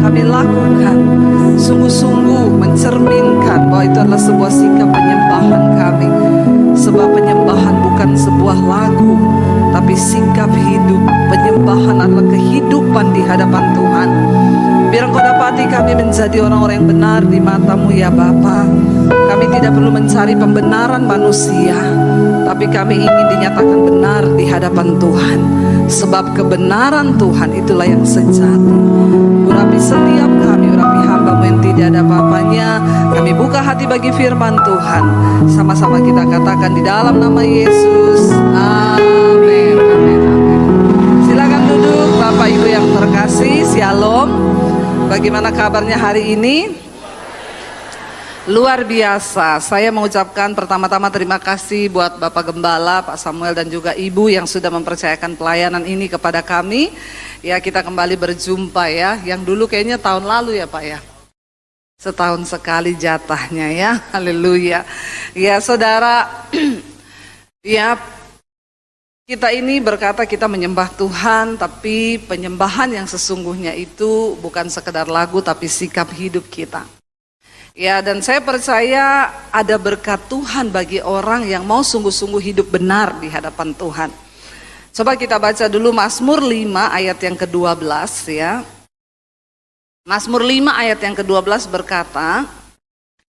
kami lakukan sungguh-sungguh mencerminkan bahwa itu adalah sebuah sikap penyembahan kami. Sebab penyembahan bukan sebuah lagu, tapi sikap hidup. Penyembahan adalah kehidupan di hadapan Tuhan. Biar Engkau dapati kami menjadi orang-orang yang benar di mata-Mu ya Bapa. Kami tidak perlu mencari pembenaran manusia, tapi kami ingin dinyatakan benar di hadapan Tuhan. Sebab kebenaran Tuhan itulah yang sejati. Urapi setiap kami, urapi hamba-Mu yang tidak ada apa-apanya. Kami buka hati bagi firman Tuhan. Sama-sama kita katakan di dalam nama Yesus. Amin, amin, amin. Silakan duduk Bapak Ibu yang terkasih. Shalom. Bagaimana kabarnya hari ini? Luar biasa. Saya mengucapkan pertama-tama terima kasih buat Bapak Gembala, Pak Samuel dan juga Ibu yang sudah mempercayakan pelayanan ini kepada kami. Ya, kita kembali berjumpa ya. Yang dulu kayaknya tahun lalu ya Pak ya. Setahun sekali jatahnya ya. Haleluya. Ya saudara, ya kita ini berkata kita menyembah Tuhan, tapi penyembahan yang sesungguhnya itu bukan sekedar lagu tapi sikap hidup kita. Ya, dan saya percaya ada berkat Tuhan bagi orang yang mau sungguh-sungguh hidup benar di hadapan Tuhan. Coba kita baca dulu Mazmur 5 ayat yang ke-12 ya. Mazmur 5 ayat yang ke-12 berkata,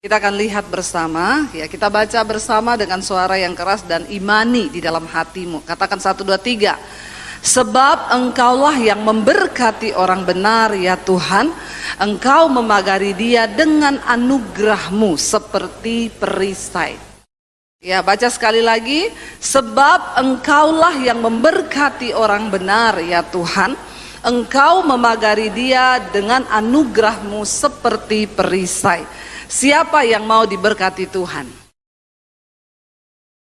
kita akan lihat bersama, ya kita baca bersama dengan suara yang keras dan imani di dalam hatimu. Katakan 1, 2, 3. Sebab Engkaulah yang memberkati orang benar ya Tuhan, Engkau memagari dia dengan anugerah-Mu seperti perisai. Ya baca sekali lagi, sebab Engkaulah yang memberkati orang benar ya Tuhan, Engkau memagari dia dengan anugerah-Mu seperti perisai. Siapa yang mau diberkati Tuhan?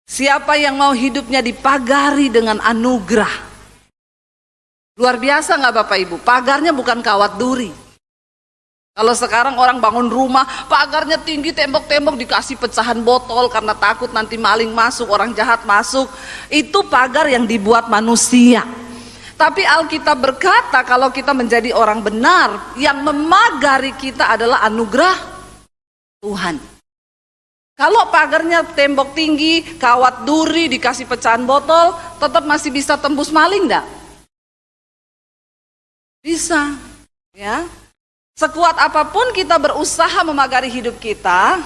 Siapa yang mau hidupnya dipagari dengan anugerah? Luar biasa gak Bapak Ibu? Pagarnya bukan kawat duri. Kalau sekarang orang bangun rumah, pagarnya tinggi, tembok-tembok dikasih pecahan botol karena takut nanti maling masuk, orang jahat masuk. Itu pagar yang dibuat manusia. Tapi Alkitab berkata kalau kita menjadi orang benar, yang memagari kita adalah anugerah Tuhan. Kalau pagarnya tembok tinggi, kawat duri, dikasih pecahan botol, tetap masih bisa tembus maling enggak? Bisa, ya. Sekuat apapun kita berusaha memagari hidup kita,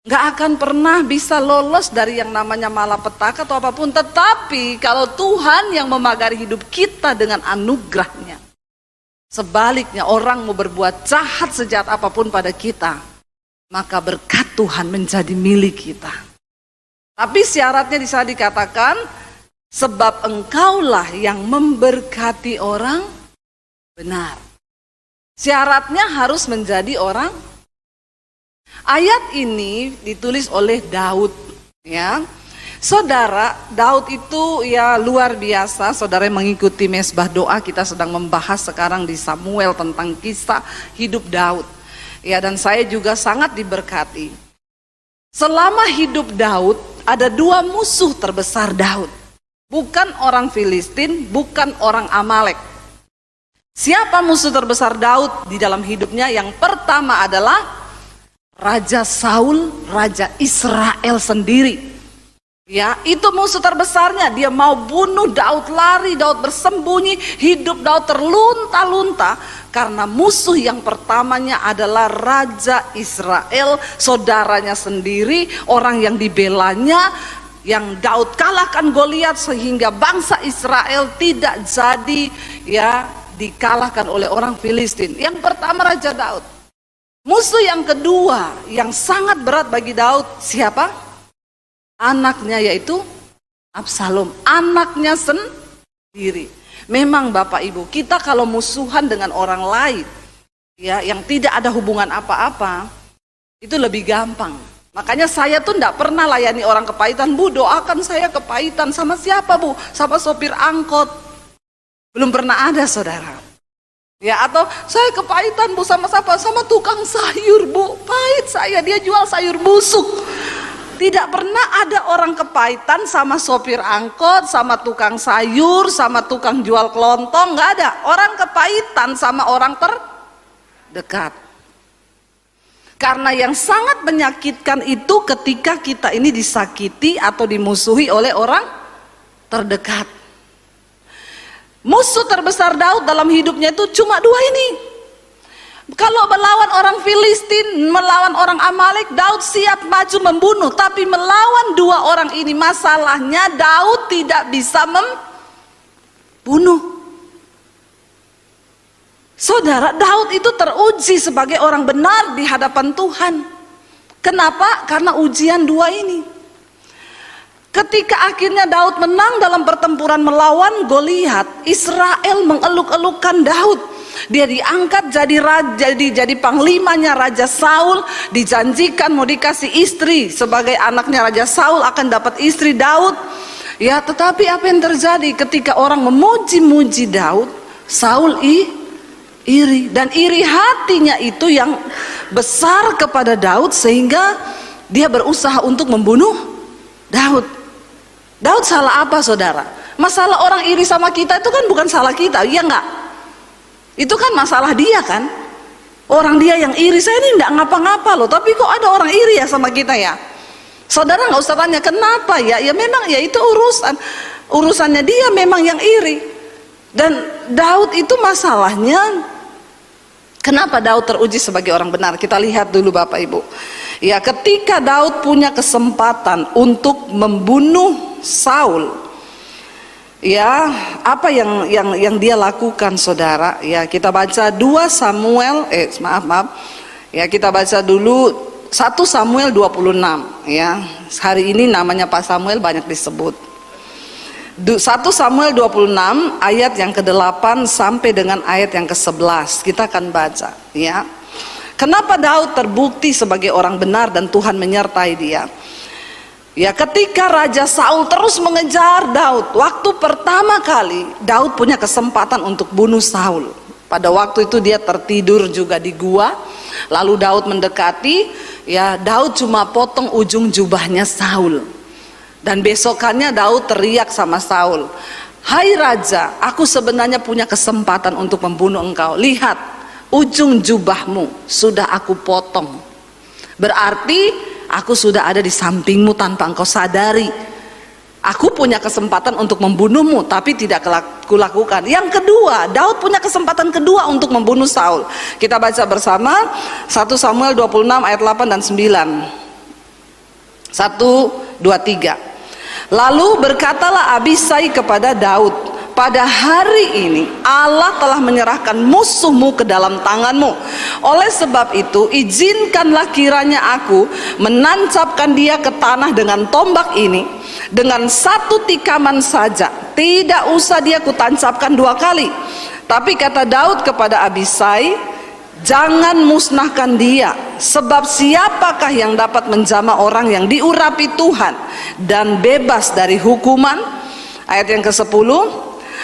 nggak akan pernah bisa lolos dari yang namanya malapetaka atau apapun. Tetapi kalau Tuhan yang memagari hidup kita dengan anugerahnya, sebaliknya orang mau berbuat jahat sejahat apapun pada kita, maka berkat Tuhan menjadi milik kita. Tapi syaratnya di sana dikatakan, sebab Engkaulah yang memberkati orang benar. Syaratnya harus menjadi orang. Ayat ini ditulis oleh Daud, ya. Saudara, Daud itu ya luar biasa. Saudara yang mengikuti mesbah doa, kita sedang membahas sekarang di Samuel tentang kisah hidup Daud. Ya, dan saya juga sangat diberkati. Selama hidup Daud, ada 2 musuh terbesar Daud. Bukan orang Filistin, bukan orang Amalek. Siapa musuh terbesar Daud di dalam hidupnya? Yang pertama adalah Raja Saul, Raja Israel sendiri. Ya, itu musuh terbesarnya. Dia mau bunuh Daud, lari, Daud bersembunyi, hidup Daud terlunta-lunta karena musuh yang pertamanya adalah Raja Israel, saudaranya sendiri, orang yang dibelanya, yang Daud kalahkan Goliat sehingga bangsa Israel tidak jadi ya dikalahkan oleh orang Filistin. Yang pertama Raja Daud. Musuh yang kedua yang sangat berat bagi Daud siapa? Anaknya, yaitu Absalom, anaknya sendiri. Memang Bapak Ibu, kita kalau musuhan dengan orang lain ya yang tidak ada hubungan apa-apa, itu lebih gampang. Makanya saya tuh enggak pernah layani orang kepahitan. Bu, doakan saya kepahitan. Sama siapa Bu? Sama sopir angkot. Belum pernah ada saudara. Ya, atau saya kepahitan Bu sama siapa? Sama tukang sayur Bu. Pahit saya, dia jual sayur busuk. Tidak pernah ada orang kepahitan sama sopir angkot, sama tukang sayur, sama tukang jual kelontong, nggak ada. Orang kepahitan sama orang dekat. Karena yang sangat menyakitkan itu ketika kita ini disakiti atau dimusuhi oleh orang terdekat. Musuh terbesar Daud dalam hidupnya itu cuma dua ini. Kalau melawan orang Filistin, melawan orang Amalek, Daud siap maju membunuh. Tapi melawan dua orang ini, masalahnya Daud tidak bisa membunuh. Saudara, Daud itu teruji sebagai orang benar di hadapan Tuhan. Kenapa? Karena ujian dua ini. Ketika akhirnya Daud menang dalam pertempuran melawan Goliat, Israel mengeluk-elukan Daud. Dia diangkat jadi raja, jadi panglimanya Raja Saul, dijanjikan mau dikasih istri sebagai anaknya Raja Saul akan dapat istri Daud. Ya, tetapi apa yang terjadi ketika orang memuji-muji Daud? Saul iri, dan iri hatinya itu yang besar kepada Daud sehingga dia berusaha untuk membunuh Daud. Daud salah apa, saudara? Masalah orang iri sama kita itu kan bukan salah kita, iya enggak? Itu kan masalah dia kan? Orang dia yang iri, saya ini enggak ngapa-ngapa loh, tapi kok ada orang iri ya sama kita ya? Saudara nggak usah tanya kenapa ya, ya memang ya itu urusannya dia memang yang iri. Dan Daud itu masalahnya, kenapa Daud teruji sebagai orang benar? Kita lihat dulu Bapak Ibu. Ya, ketika Daud punya kesempatan untuk membunuh Saul, ya, apa yang dia lakukan, saudara? Ya, kita baca 2 Samuel, ya, kita baca dulu 1 Samuel 26, ya. Hari ini namanya Pak Samuel banyak disebut. 1 Samuel 26 ayat yang ke-8 sampai dengan ayat yang ke-11 kita akan baca, ya. Kenapa Daud terbukti sebagai orang benar dan Tuhan menyertai dia? Ya, ketika Raja Saul terus mengejar Daud, waktu pertama kali Daud punya kesempatan untuk bunuh Saul. Pada waktu itu dia tertidur juga di gua. Lalu Daud mendekati, ya, Daud cuma potong ujung jubahnya Saul. Dan besokannya Daud teriak sama Saul, "Hai Raja, aku sebenarnya punya kesempatan untuk membunuh engkau. Lihat, ujung jubahmu sudah aku potong. Berarti aku sudah ada di sampingmu tanpa engkau sadari. Aku punya kesempatan untuk membunuhmu, tapi tidak kulakukan." Yang kedua, Daud punya kesempatan kedua untuk membunuh Saul. Kita baca bersama 1 Samuel 26 ayat 8 dan 9. 1, 2, 3. Lalu berkatalah Abisai kepada Daud, "Pada hari ini Allah telah menyerahkan musuhmu ke dalam tanganmu. Oleh sebab itu izinkanlah kiranya aku menancapkan dia ke tanah dengan tombak ini, dengan 1 tikaman saja. Tidak usah dia kutancapkan 2 kali." Tapi kata Daud kepada Abisai, "Jangan musnahkan dia, sebab siapakah yang dapat menjamah orang yang diurapi Tuhan dan bebas dari hukuman?" Ayat yang ke-10,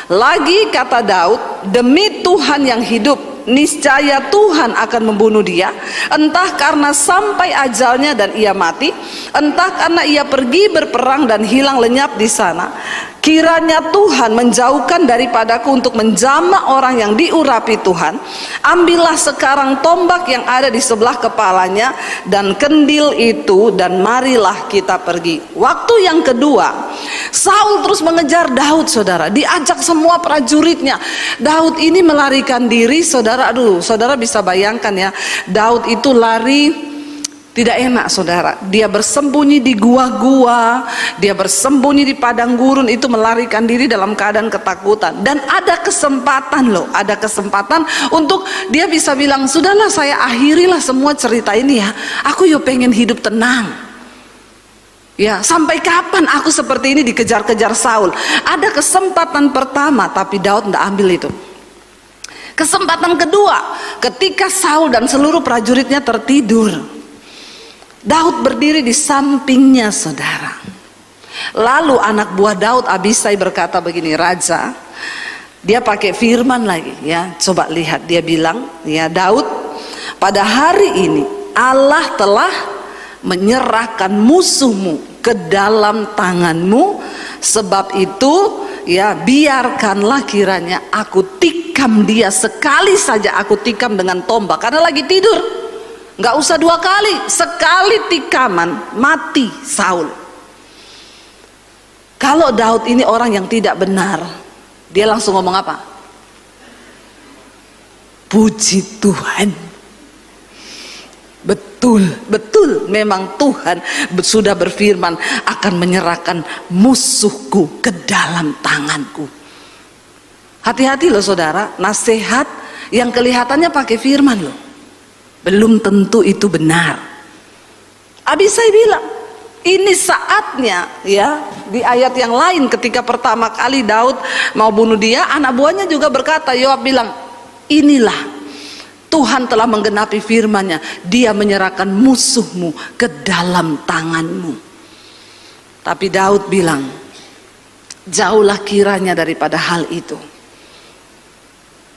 lagi kata Daud, "Demi Tuhan yang hidup, niscaya Tuhan akan membunuh dia, entah karena sampai ajalnya dan ia mati, entah karena ia pergi berperang dan hilang lenyap di sana. Kiranya Tuhan menjauhkan daripadaku untuk menjamah orang yang diurapi Tuhan. Ambillah sekarang tombak yang ada di sebelah kepalanya dan kendil itu, dan marilah kita pergi." Waktu yang kedua, Saul terus mengejar Daud, saudara. Diajak semua prajuritnya. Daud ini melarikan diri, saudara. Aduh, saudara bisa bayangkan ya, Daud itu lari tidak enak, saudara. Dia bersembunyi di gua-gua, dia bersembunyi di padang gurun, itu melarikan diri dalam keadaan ketakutan. Dan ada kesempatan loh, ada kesempatan untuk dia bisa bilang, "Sudahlah, saya akhirilah semua cerita ini ya. Aku yo pengen hidup tenang. Ya, sampai kapan aku seperti ini dikejar-kejar Saul?" Ada kesempatan pertama, tapi Daud tidak ambil itu. Kesempatan kedua, ketika Saul dan seluruh prajuritnya tertidur, Daud berdiri di sampingnya, saudara. Lalu anak buah Daud, Abisai, berkata begini, "Raja," dia pakai firman lagi, ya. Coba lihat, dia bilang, ya, "Daud, pada hari ini Allah telah menyerahkan musuhmu ke dalam tanganmu. Sebab itu, ya biarkanlah kiranya aku tikam dia sekali saja, aku tikam dengan tombak karena lagi tidur. Nggak usah 2 kali, sekali tikaman mati Saul. Kalau Daud ini orang yang tidak benar, dia langsung ngomong apa? Puji Tuhan. Betul, betul, memang Tuhan sudah berfirman akan menyerahkan musuhku ke dalam tanganku. Hati-hati loh saudara, nasihat yang kelihatannya pakai firman loh, belum tentu itu benar. Abisai bilang, ini saatnya ya. Di ayat yang lain ketika pertama kali Daud mau bunuh dia, anak buahnya juga berkata, Yoab bilang, inilah Tuhan telah menggenapi firman-Nya, Dia menyerahkan musuhmu ke dalam tanganmu. Tapi Daud bilang, jauhlah kiranya daripada hal itu.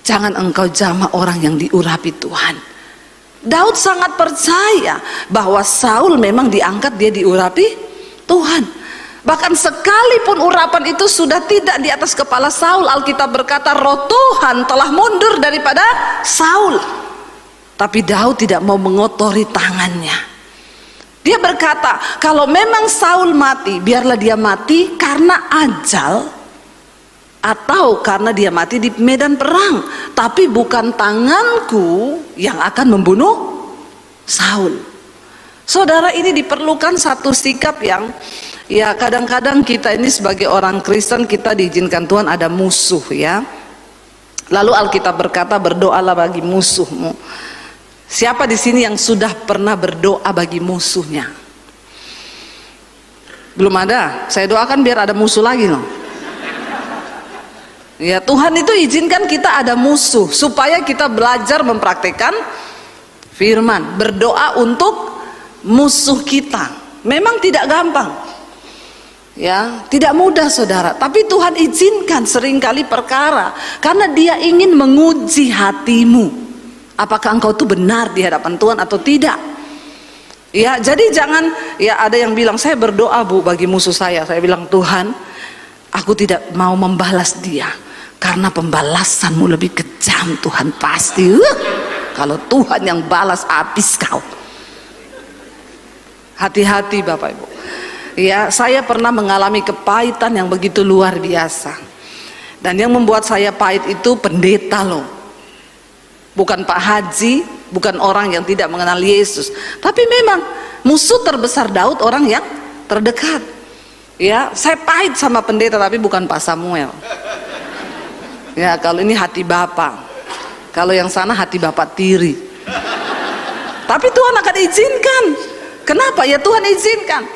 Jangan engkau jamah orang yang diurapi Tuhan. Daud sangat percaya bahwa Saul memang diangkat, dia diurapi Tuhan. Bahkan sekalipun urapan itu sudah tidak di atas kepala Saul, Alkitab berkata roh Tuhan telah mundur daripada Saul. Tapi Daud tidak mau mengotori tangannya. Dia berkata, kalau memang Saul mati, biarlah dia mati karena ajal, atau karena dia mati di medan perang, tapi bukan tanganku yang akan membunuh Saul. Saudara, ini diperlukan satu sikap yang ya kadang-kadang kita ini sebagai orang Kristen, kita diizinkan Tuhan ada musuh ya. Lalu Alkitab berkata, berdoalah bagi musuhmu. Siapa di sini yang sudah pernah berdoa bagi musuhnya? Belum ada. Saya doakan biar ada musuh lagi loh. Ya, Tuhan itu izinkan kita ada musuh supaya kita belajar mempraktekkan firman, berdoa untuk musuh kita. Memang tidak gampang. Ya, tidak mudah saudara, tapi Tuhan izinkan seringkali perkara karena Dia ingin menguji hatimu. Apakah engkau itu benar di hadapan Tuhan atau tidak? Ya, jadi jangan ya ada yang bilang saya berdoa Bu bagi musuh saya. Saya bilang Tuhan, aku tidak mau membalas dia karena pembalasanmu lebih kejam Tuhan pasti. Kalau Tuhan yang balas habis kau. Hati-hati Bapak Ibu. Ya, saya pernah mengalami kepahitan yang begitu luar biasa. Dan yang membuat saya pahit itu pendeta loh. Bukan Pak Haji, bukan orang yang tidak mengenal Yesus, tapi memang musuh terbesar Daud orang yang terdekat. Ya, saya pahit sama pendeta tapi bukan Pak Samuel. Ya, kalau ini hati Bapak, kalau yang sana hati Bapak tiri. Tapi Tuhan akan izinkan. Kenapa ya Tuhan izinkan?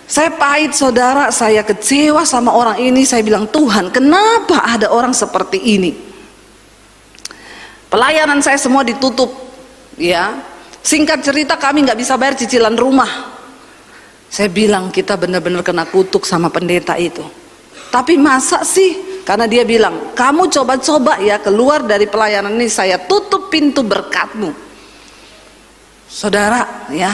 Saya pahit saudara, saya kecewa sama orang ini. Saya bilang Tuhan, kenapa ada orang seperti ini? Pelayanan saya semua ditutup, ya. Singkat cerita kami nggak bisa bayar cicilan rumah. Saya bilang kita benar-benar kena kutuk sama pendeta itu. Tapi masa sih? Karena dia bilang kamu coba-coba ya keluar dari pelayanan ini, saya tutup pintu berkatmu. Saudara, ya.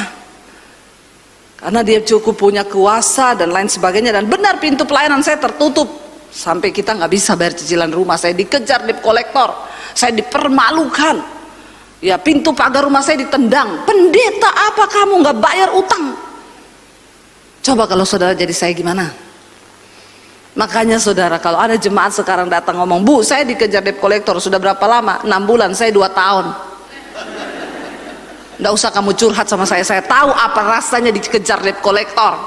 Karena dia cukup punya kuasa dan lain sebagainya, dan benar pintu pelayanan saya tertutup sampai kita nggak bisa bayar cicilan rumah. Saya dikejar debt collector. Saya dipermalukan, ya pintu pagar rumah saya ditendang. Pendeta apa kamu nggak bayar utang? Coba kalau saudara jadi saya gimana? Makanya saudara, kalau ada jemaat sekarang datang ngomong, Bu saya dikejar debt collector, sudah berapa lama? 6 bulan, saya 2 tahun. Nggak usah kamu curhat sama saya tahu apa rasanya dikejar debt collector.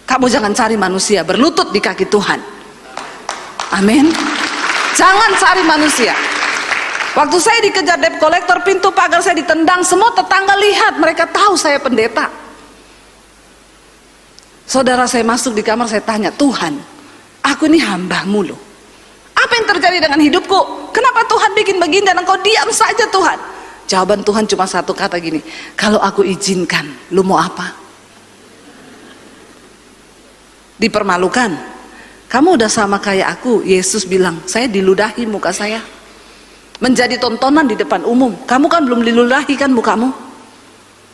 Kamu jangan cari manusia, berlutut di kaki Tuhan. Amin. Jangan cari manusia. Waktu saya dikejar debt collector, pintu pagar saya ditendang, semua tetangga lihat, mereka tahu saya pendeta. Saudara, saya masuk di kamar, saya tanya, Tuhan, aku ini hamba-Mu loh. Apa yang terjadi dengan hidupku? Kenapa Tuhan bikin begini dan Engkau diam saja Tuhan? Jawaban Tuhan cuma satu kata gini, kalau aku izinkan, lu mau apa? Dipermalukan. Kamu udah sama kayak aku. Yesus bilang, saya diludahi muka saya, menjadi tontonan di depan umum. Kamu kan belum diludahi kan mukamu?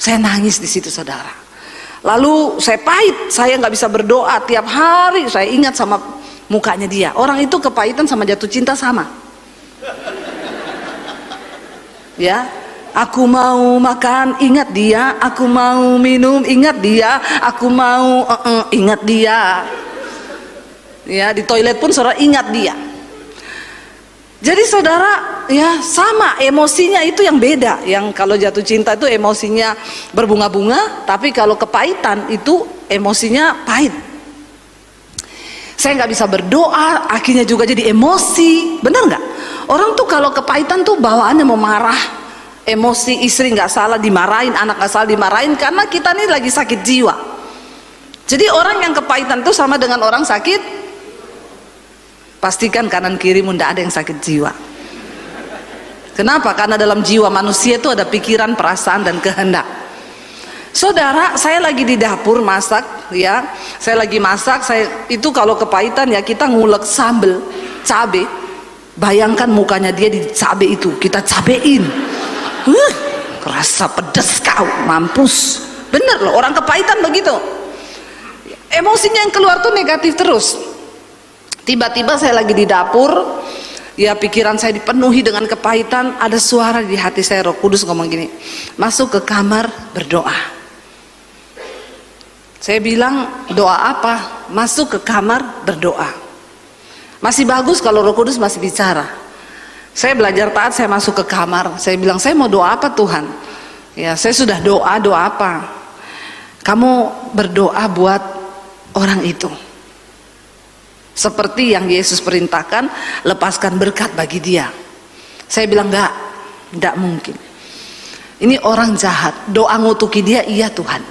Saya nangis di situ saudara. Lalu saya pahit, saya nggak bisa berdoa tiap hari. Saya ingat sama mukanya dia. Orang itu kepahitan sama jatuh cinta sama. Ya, aku mau makan, ingat dia. Aku mau minum, ingat dia. Aku mau ingat dia. Ya, di toilet pun saudara ingat dia. Jadi saudara, ya sama, emosinya itu yang beda. Yang kalau jatuh cinta itu emosinya berbunga-bunga, tapi kalau kepahitan itu emosinya pahit. Saya nggak bisa berdoa, akhirnya juga jadi emosi. Benar nggak? Orang tuh kalau kepahitan tuh bawaannya mau marah, emosi, istri nggak salah dimarahin, anak nggak salah dimarahin, karena kita nih lagi sakit jiwa. Jadi orang yang kepahitan tuh sama dengan orang sakit. Pastikan kanan kirimu tidak ada yang sakit jiwa. Kenapa? Karena dalam jiwa manusia itu ada pikiran, perasaan, dan kehendak. Saudara, saya lagi di dapur masak, ya. Saya lagi masak, saya itu kalau kepahitan ya kita ngulek sambel, cabe. Bayangkan mukanya dia di cabe itu, kita cabein. Rasa pedes kau, mampus. Bener loh, orang kepahitan begitu. Emosinya yang keluar tuh negatif terus. Tiba-tiba saya lagi di dapur, ya pikiran saya dipenuhi dengan kepahitan. Ada suara di hati saya, Roh Kudus ngomong gini, masuk ke kamar berdoa. Saya bilang, doa apa? Masuk ke kamar berdoa. Masih bagus kalau Roh Kudus masih bicara. Saya belajar taat, saya masuk ke kamar. Saya bilang, saya mau doa apa Tuhan? Ya, saya sudah doa apa? Kamu berdoa buat orang itu. Seperti yang Yesus perintahkan, lepaskan berkat bagi dia. Saya bilang, enggak mungkin. Ini orang jahat, doa ngutuki dia, iya Tuhan.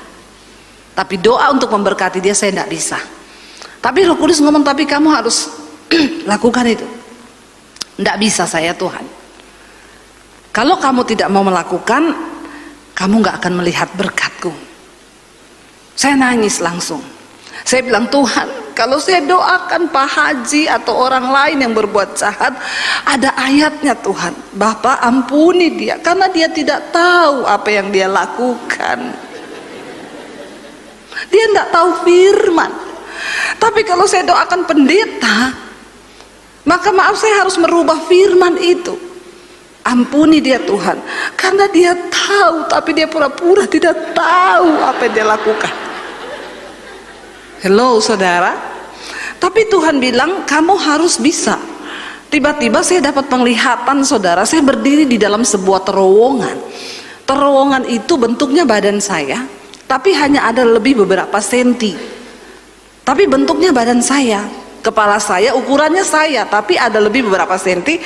Tapi doa untuk memberkati dia saya tidak bisa. Tapi Roh Kudus ngomong, tapi kamu harus lakukan itu. Tidak bisa saya Tuhan. Kalau kamu tidak mau melakukan, kamu nggak akan melihat berkatku. Saya nangis langsung. Saya bilang, Tuhan, kalau saya doakan Pak Haji atau orang lain yang berbuat jahat, ada ayatnya Tuhan, Bapak ampuni dia karena dia tidak tahu apa yang dia lakukan. Dia tidak tahu firman. Tapi kalau saya doakan pendeta, maka maaf saya harus merubah firman itu. Ampuni dia Tuhan, karena dia tahu tapi dia pura-pura tidak tahu apa yang dia lakukan. Hello saudara. Tapi Tuhan bilang kamu harus bisa. Tiba-tiba saya dapat penglihatan saudara, saya berdiri di dalam sebuah terowongan. Terowongan itu bentuknya badan saya, tapi hanya ada lebih beberapa senti. Tapi bentuknya badan saya, kepala saya, ukurannya saya, tapi ada lebih beberapa senti.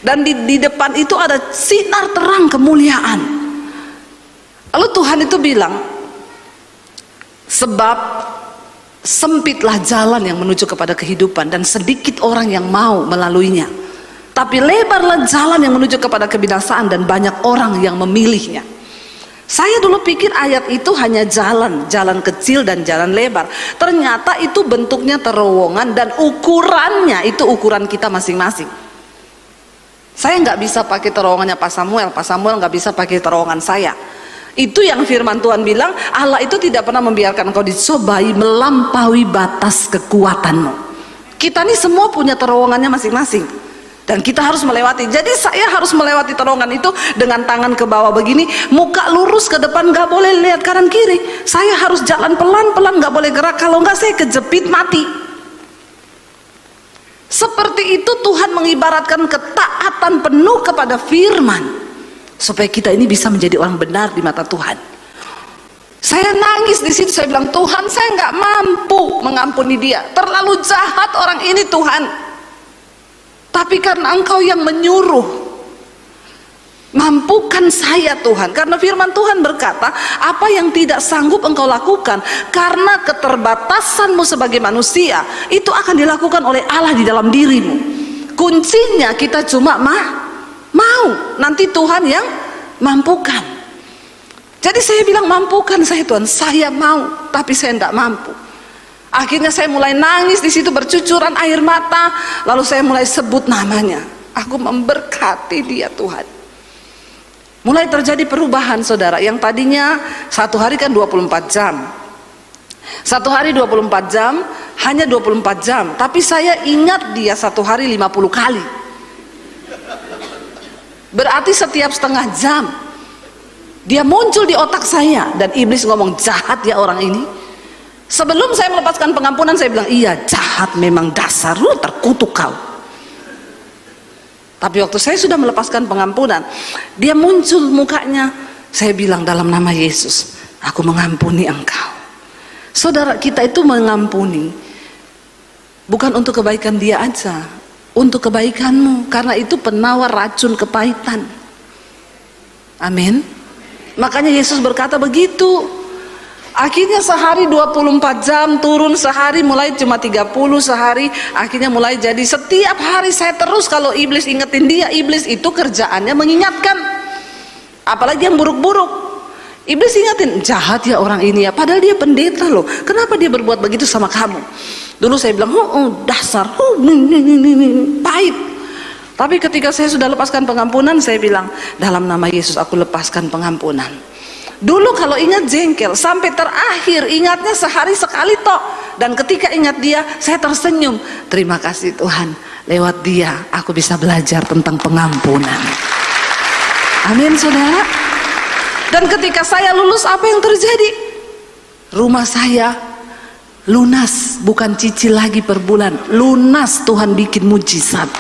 Dan di depan itu ada sinar terang kemuliaan. Lalu Tuhan itu bilang, sebab sempitlah jalan yang menuju kepada kehidupan dan sedikit orang yang mau melaluinya, tapi lebarlah jalan yang menuju kepada kebinasaan dan banyak orang yang memilihnya. Saya dulu pikir ayat itu hanya jalan kecil dan jalan lebar. Ternyata itu bentuknya terowongan dan ukurannya itu ukuran kita masing-masing. Saya nggak bisa pakai terowongannya Pak Samuel nggak bisa pakai terowongan saya. Itu yang firman Tuhan bilang, Allah itu tidak pernah membiarkan engkau dicobai melampaui batas kekuatanmu. Kita nih semua punya terowongannya masing-masing. Dan kita harus melewati. Jadi saya harus melewati terowongan itu dengan tangan ke bawah begini, muka lurus ke depan, nggak boleh lihat kanan kiri. Saya harus jalan pelan-pelan, nggak boleh gerak, kalau nggak saya kejepit mati. Seperti itu Tuhan mengibaratkan ketaatan penuh kepada firman, supaya kita ini bisa menjadi orang benar di mata Tuhan. Saya nangis di situ, saya bilang, Tuhan saya nggak mampu mengampuni dia, terlalu jahat orang ini Tuhan. Tapi karena Engkau yang menyuruh, mampukan saya Tuhan. Karena firman Tuhan berkata, apa yang tidak sanggup Engkau lakukan karena keterbatasanmu sebagai manusia, itu akan dilakukan oleh Allah di dalam dirimu. Kuncinya kita cuma mau, nanti Tuhan yang mampukan. Jadi saya bilang, mampukan saya Tuhan, saya mau, tapi saya tidak mampu. Akhirnya saya mulai nangis di situ, bercucuran air mata. Lalu saya mulai sebut namanya. Aku memberkati dia Tuhan. Mulai terjadi perubahan saudara. Yang tadinya satu hari kan 24 jam. Satu hari 24 jam, hanya 24 jam, tapi saya ingat dia satu hari 50 kali. Berarti setiap setengah jam dia muncul di otak saya, dan iblis ngomong, jahat ya orang ini. Sebelum saya melepaskan pengampunan, saya bilang, iya jahat memang, dasar lu terkutuk kau. Tapi waktu saya sudah melepaskan pengampunan, dia muncul mukanya. Saya bilang, dalam nama Yesus aku mengampuni engkau. Saudara, kita itu mengampuni bukan untuk kebaikan dia aja, untuk kebaikanmu, karena itu penawar racun kepahitan. Amin. Makanya Yesus berkata begitu. Akhirnya sehari 24 jam turun, sehari mulai cuma 30 sehari, akhirnya mulai jadi setiap hari saya terus. Kalau iblis ingetin dia, iblis itu kerjaannya mengingatkan, apalagi yang buruk-buruk. Iblis ingatin, jahat ya orang ini ya, padahal dia pendeta loh, kenapa dia berbuat begitu sama kamu? Dulu saya bilang, dasar, pahit. Tapi ketika saya sudah lepaskan pengampunan, saya bilang, dalam nama Yesus aku lepaskan pengampunan. Dulu kalau ingat jengkel, sampai terakhir ingatnya sehari sekali tok. Dan ketika ingat dia, saya tersenyum. Terima kasih Tuhan, lewat dia aku bisa belajar tentang pengampunan. Amin saudara. Dan ketika saya lulus, apa yang terjadi? Rumah saya lunas, bukan cicil lagi per bulan, lunas. Tuhan bikin mujizat.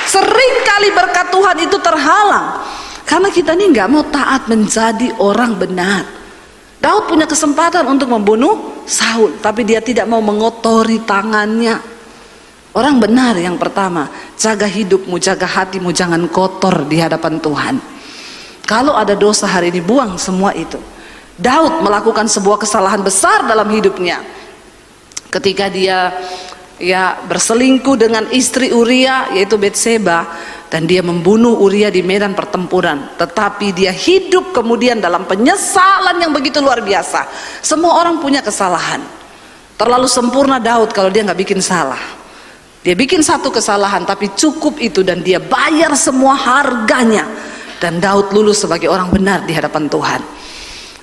Sering kali berkat Tuhan itu terhalang karena kita ini nggak mau taat menjadi orang benar. Daud punya kesempatan untuk membunuh Saul, tapi dia tidak mau mengotori tangannya. Orang benar yang pertama, jaga hidupmu, jaga hatimu, jangan kotor di hadapan Tuhan. Kalau ada dosa hari ini, buang semua itu. Daud melakukan sebuah kesalahan besar dalam hidupnya ketika dia berselingkuh dengan istri Uria, yaitu Betseba, dan dia membunuh Uria di medan pertempuran. Tetapi dia hidup kemudian dalam penyesalan yang begitu luar biasa. Semua orang punya kesalahan. Terlalu sempurna Daud kalau dia nggak bikin salah. Dia bikin satu kesalahan tapi cukup itu, dan dia bayar semua harganya, dan Daud lulus sebagai orang benar di hadapan Tuhan.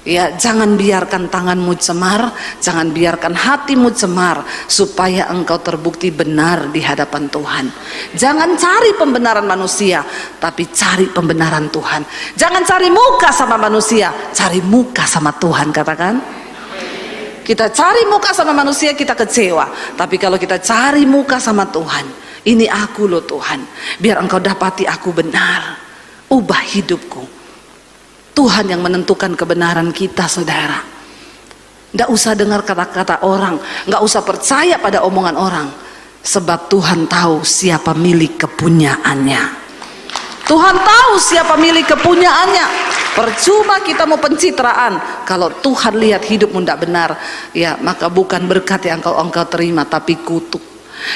Ya, jangan biarkan tanganmu cemar, jangan biarkan hatimu cemar, supaya engkau terbukti benar di hadapan Tuhan. Jangan cari pembenaran manusia, tapi cari pembenaran Tuhan. Jangan cari muka sama manusia, cari muka sama Tuhan. Katakan, kita cari muka sama manusia kita kecewa, tapi kalau kita cari muka sama Tuhan, ini aku loh Tuhan, biar engkau dapati aku benar, ubah hidupku. Tuhan yang menentukan kebenaran kita saudara. Nggak usah dengar kata-kata orang, nggak usah percaya pada omongan orang, sebab Tuhan tahu siapa milik kepunyaannya. Tuhan tahu siapa milik kepunyaannya. Percuma kita mau pencitraan, kalau Tuhan lihat hidupmu tidak benar, ya maka bukan berkat yang engkau terima, tapi kutuk.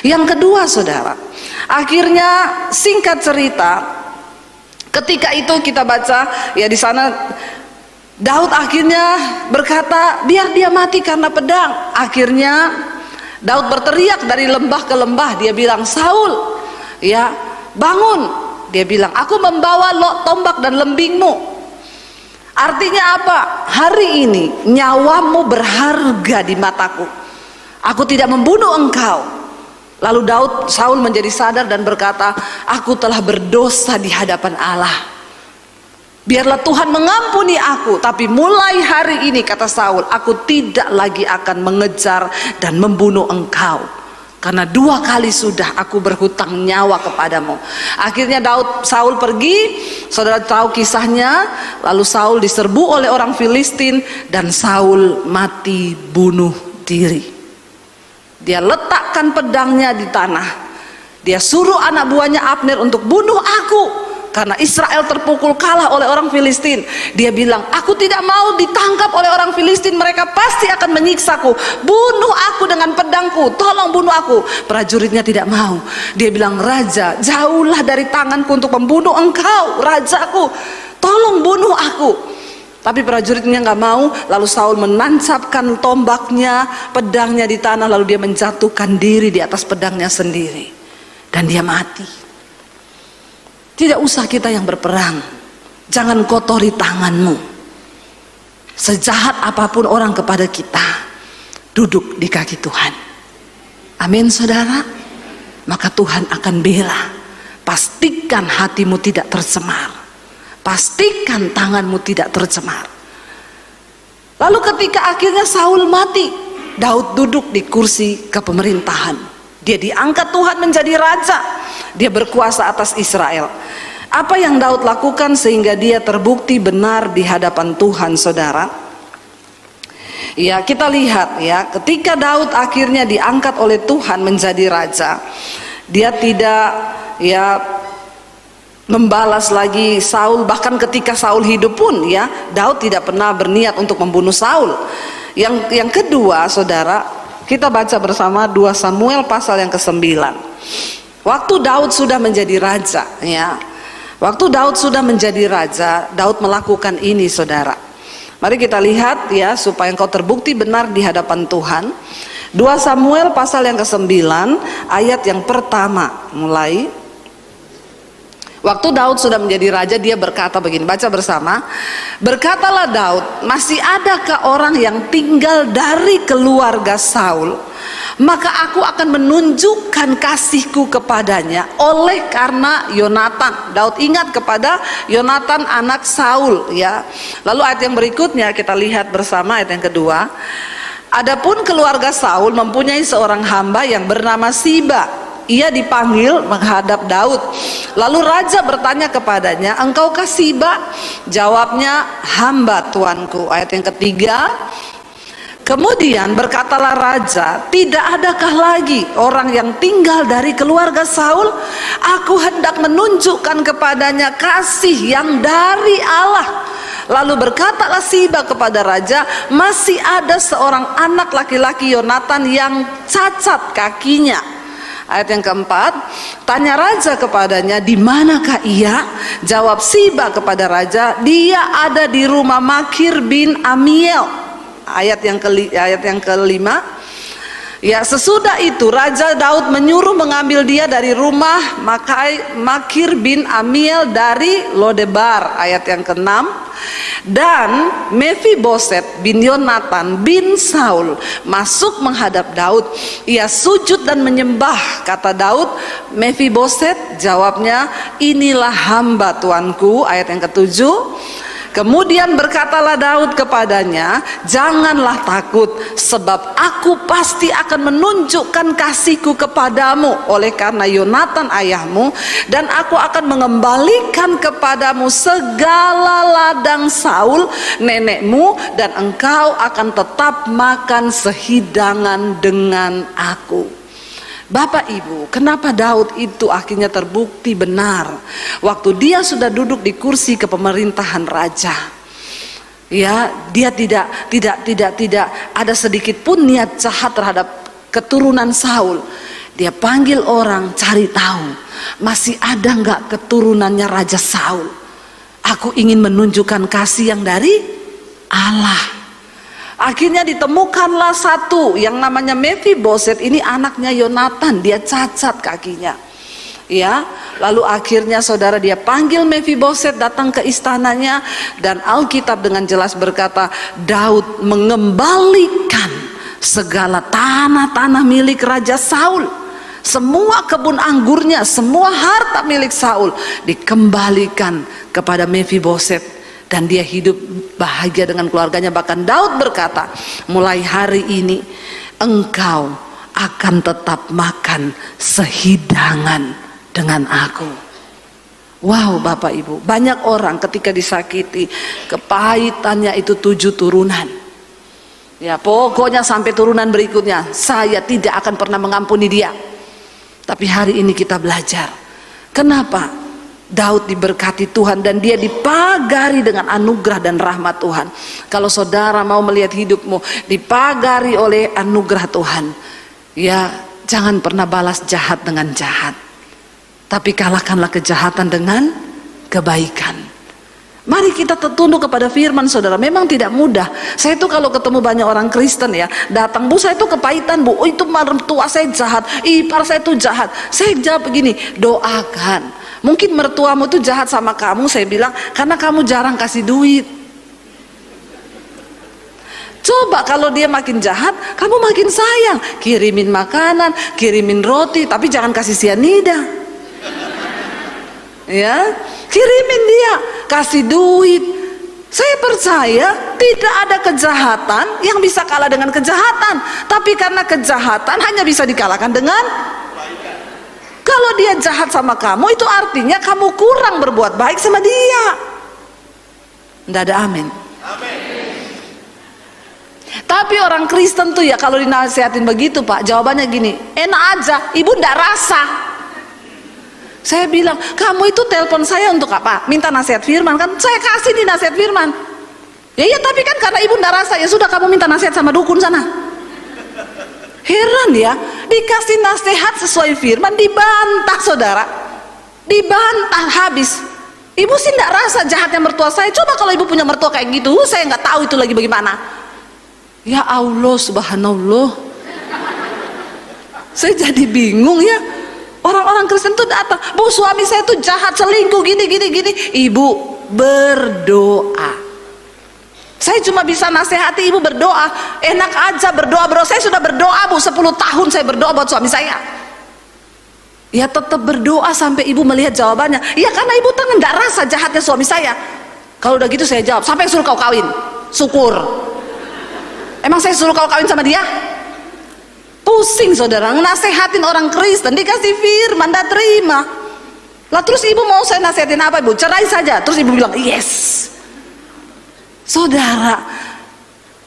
Yang kedua saudara, akhirnya singkat cerita, ketika itu kita baca ya di sana, Daud akhirnya berkata biar dia mati karena pedang. Akhirnya Daud berteriak dari lembah ke lembah, dia bilang, Saul ya bangun. Dia bilang, aku membawa tombak dan lembingmu. Artinya apa? Hari ini nyawamu berharga di mataku, aku tidak membunuh engkau. Lalu Saul menjadi sadar dan berkata, aku telah berdosa di hadapan Allah. Biarlah Tuhan mengampuni aku, tapi mulai hari ini, kata Saul, aku tidak lagi akan mengejar dan membunuh engkau. Karena 2 kali sudah aku berhutang nyawa kepadamu. Akhirnya Saul pergi, saudara tahu kisahnya. Lalu Saul diserbu oleh orang Filistin dan Saul mati bunuh diri. Dia letakkan pedangnya di tanah. Dia suruh anak buahnya Abner untuk bunuh aku, karena Israel terpukul kalah oleh orang Filistin. Dia bilang, aku tidak mau ditangkap oleh orang Filistin, mereka pasti akan menyiksaku. Bunuh aku dengan pedangku, tolong bunuh aku. Prajuritnya tidak mau. Dia bilang, Raja, jauhlah dari tanganku untuk membunuh engkau, Rajaku, tolong bunuh aku. Tapi prajuritnya nggak mau. Lalu Saul menancapkan tombaknya, pedangnya di tanah, lalu dia menjatuhkan diri di atas pedangnya sendiri, dan dia mati. Tidak usah kita yang berperang, jangan kotori tanganmu. Sejahat apapun orang kepada kita, duduk di kaki Tuhan. Amin saudara. Maka Tuhan akan bela. Pastikan hatimu tidak tercemar, pastikan tanganmu tidak tercemar. Lalu ketika akhirnya Saul mati, Daud duduk di kursi kepemerintahan. Dia diangkat Tuhan menjadi raja. Dia berkuasa atas Israel. Apa yang Daud lakukan sehingga dia terbukti benar di hadapan Tuhan, saudara? Ya, kita lihat ya, ketika Daud akhirnya diangkat oleh Tuhan menjadi raja, dia tidak ya membalas lagi Saul. Bahkan ketika Saul hidup pun ya, Daud tidak pernah berniat untuk membunuh Saul. Yang kedua, saudara, kita baca bersama 2 Samuel pasal yang ke-9. Waktu Daud sudah menjadi raja ya. Waktu Daud sudah menjadi raja, Daud melakukan ini, saudara. Mari kita lihat ya, supaya engkau terbukti benar di hadapan Tuhan. 2 Samuel pasal yang ke-9 ayat yang pertama mulai. Waktu Daud sudah menjadi raja, dia berkata begini, baca bersama. Berkatalah Daud, masih adakah orang yang tinggal dari keluarga Saul? Maka aku akan menunjukkan kasihku kepadanya oleh karena Yonatan. Daud ingat kepada Yonatan anak Saul ya. Lalu ayat yang berikutnya kita lihat bersama, ayat yang kedua. Adapun keluarga Saul mempunyai seorang hamba yang bernama Siba. Ia dipanggil menghadap Daud. Lalu raja bertanya kepadanya, engkaukah Siba? Jawabnya, hamba tuanku. Ayat yang ketiga. Kemudian berkatalah raja, tidak adakah lagi orang yang tinggal dari keluarga Saul? Aku hendak menunjukkan kepadanya kasih yang dari Allah. Lalu berkatalah Siba kepada raja, masih ada seorang anak laki-laki Yonatan yang cacat kakinya. Ayat yang keempat, tanya raja kepadanya, di manakah ia? Jawab Siba kepada raja, dia ada di rumah Makir bin Amiel. Ayat yang kelima, ya sesudah itu Raja Daud menyuruh mengambil dia dari rumah Makir bin Amiel dari Lodebar. Ayat yang keenam, dan Mefiboset bin Yonatan bin Saul masuk menghadap Daud. Ia sujud dan menyembah. Kata Daud, Mefiboset. Jawabnya, inilah hamba tuanku. Ayat yang ketujuh. Kemudian berkatalah Daud kepadanya, janganlah takut, sebab aku pasti akan menunjukkan kasihku kepadamu oleh karena Yonatan ayahmu, dan aku akan mengembalikan kepadamu segala ladang Saul nenekmu, dan engkau akan tetap makan sehidangan dengan aku. Bapak Ibu, kenapa Daud itu akhirnya terbukti benar waktu dia sudah duduk di kursi kepemerintahan raja? Ya, dia tidak ada sedikit pun niat jahat terhadap keturunan Saul. Dia panggil orang cari tahu, masih ada nggak keturunannya Raja Saul? Aku ingin menunjukkan kasih yang dari Allah. Akhirnya ditemukanlah satu yang namanya Mefiboset. Ini anaknya Yonatan, dia cacat kakinya. Ya, lalu akhirnya saudara dia panggil Mefiboset datang ke istananya, dan Alkitab dengan jelas berkata Daud mengembalikan segala tanah-tanah milik Raja Saul. Semua kebun anggurnya, semua harta milik Saul dikembalikan kepada Mefiboset. Dan dia hidup bahagia dengan keluarganya. Bahkan Daud berkata, mulai hari ini engkau akan tetap makan sehidangan dengan aku. Wow, Bapak Ibu, banyak orang ketika disakiti, kepahitannya itu 7 turunan. Ya, pokoknya sampai turunan berikutnya saya tidak akan pernah mengampuni dia. Tapi hari ini kita belajar, kenapa Daud diberkati Tuhan dan dia dipagari dengan anugerah dan rahmat Tuhan. Kalau saudara mau melihat hidupmu dipagari oleh anugerah Tuhan, ya jangan pernah balas jahat dengan jahat, tapi kalahkanlah kejahatan dengan kebaikan. Mari kita tunduk kepada firman saudara. Memang tidak mudah. Saya itu kalau ketemu banyak orang Kristen ya, datang, bu saya itu kepahitan bu, oh, itu mertua saya jahat, ipar saya itu jahat. Saya jawab begini, doakan. Mungkin mertuamu itu jahat sama kamu, saya bilang karena kamu jarang kasih duit. Coba kalau dia makin jahat, kamu makin sayang. Kirimin makanan, kirimin roti, tapi jangan kasih sianida. Ya, kirimin dia, kasih duit. Saya percaya tidak ada kejahatan yang bisa kalah dengan kejahatan. Tapi karena kejahatan hanya bisa dikalahkan dengan, kalau dia jahat sama kamu, itu artinya kamu kurang berbuat baik sama dia. Tidak ada amin. Tapi orang Kristen tuh ya kalau dinasihatin begitu Pak, jawabannya gini, enak aja, ibu ndak rasa. Saya bilang, kamu itu telepon saya untuk apa? Minta nasihat firman kan? Saya kasih nih nasihat firman. Ya iya, tapi kan karena ibu ndak rasa, ya sudah kamu minta nasihat sama dukun sana. Heran ya, dikasih nasihat sesuai firman dibantah saudara, dibantah habis. Ibu sih ndak rasa jahatnya mertua saya. Coba kalau ibu punya mertua kayak gitu, saya nggak tahu itu lagi bagaimana. Ya Allah, subhanallah. Saya jadi bingung ya. Orang-orang Kristen tuh datang, bu suami saya tuh jahat, selingkuh, gini. Ibu berdoa. Saya cuma bisa nasihati ibu berdoa. Enak aja berdoa bro. Saya sudah berdoa bu, 10 tahun saya berdoa buat suami saya. Ya tetap berdoa sampai ibu melihat jawabannya. Ya karena ibu tangan gak rasa jahatnya suami saya. Kalau udah gitu saya jawab, sampai suruh kau kawin, syukur. Emang saya suruh kau kawin sama dia? Pusing saudara, nasehatin orang Kristen dikasih firman, nggak terima. Lah terus ibu mau saya nasihatin apa ibu? Cerai saja. Terus ibu bilang yes. Saudara,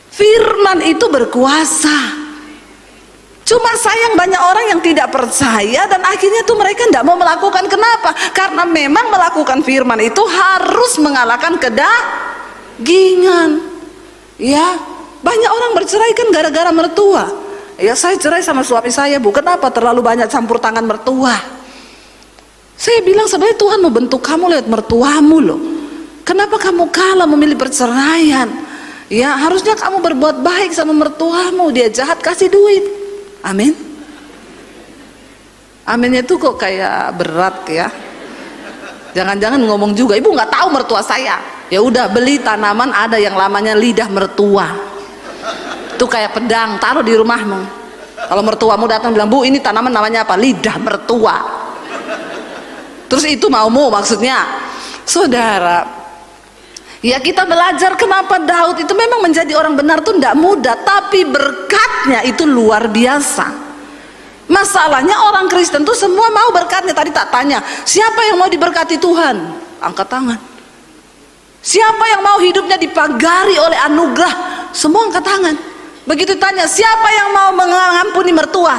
firman itu berkuasa. Cuma sayang banyak orang yang tidak percaya dan akhirnya tuh mereka tidak mau melakukan. Kenapa? Karena memang melakukan firman itu harus mengalahkan kedagingan. Ya, banyak orang bercerai kan gara-gara mertua. Ya saya cerai sama suami saya bu, kenapa? Terlalu banyak campur tangan mertua. Saya bilang sebenarnya Tuhan mau bentuk kamu lewat mertuamu loh. Kenapa kamu kalah memilih perceraian? Ya harusnya kamu berbuat baik sama mertuamu. Dia jahat kasih duit. Amin. Aminnya itu kok kayak berat ya. Jangan-jangan ngomong juga, ibu nggak tahu mertua saya. Ya udah beli tanaman ada yang lamanya lidah mertua. Itu kayak pedang, taruh di rumahmu. Kalau mertuamu datang bilang, bu ini tanaman namanya apa? Lidah mertua. Terus itu maumu maksudnya. Saudara, ya kita belajar kenapa Daud itu memang menjadi orang benar tuh tidak mudah, tapi berkatnya itu luar biasa. Masalahnya orang Kristen tuh semua mau berkatnya. Tadi tak tanya, siapa yang mau diberkati Tuhan? Angkat tangan. Siapa yang mau hidupnya dipagari oleh anugerah? Semua angkat tangan. Begitu tanya, siapa yang mau mengampuni mertua?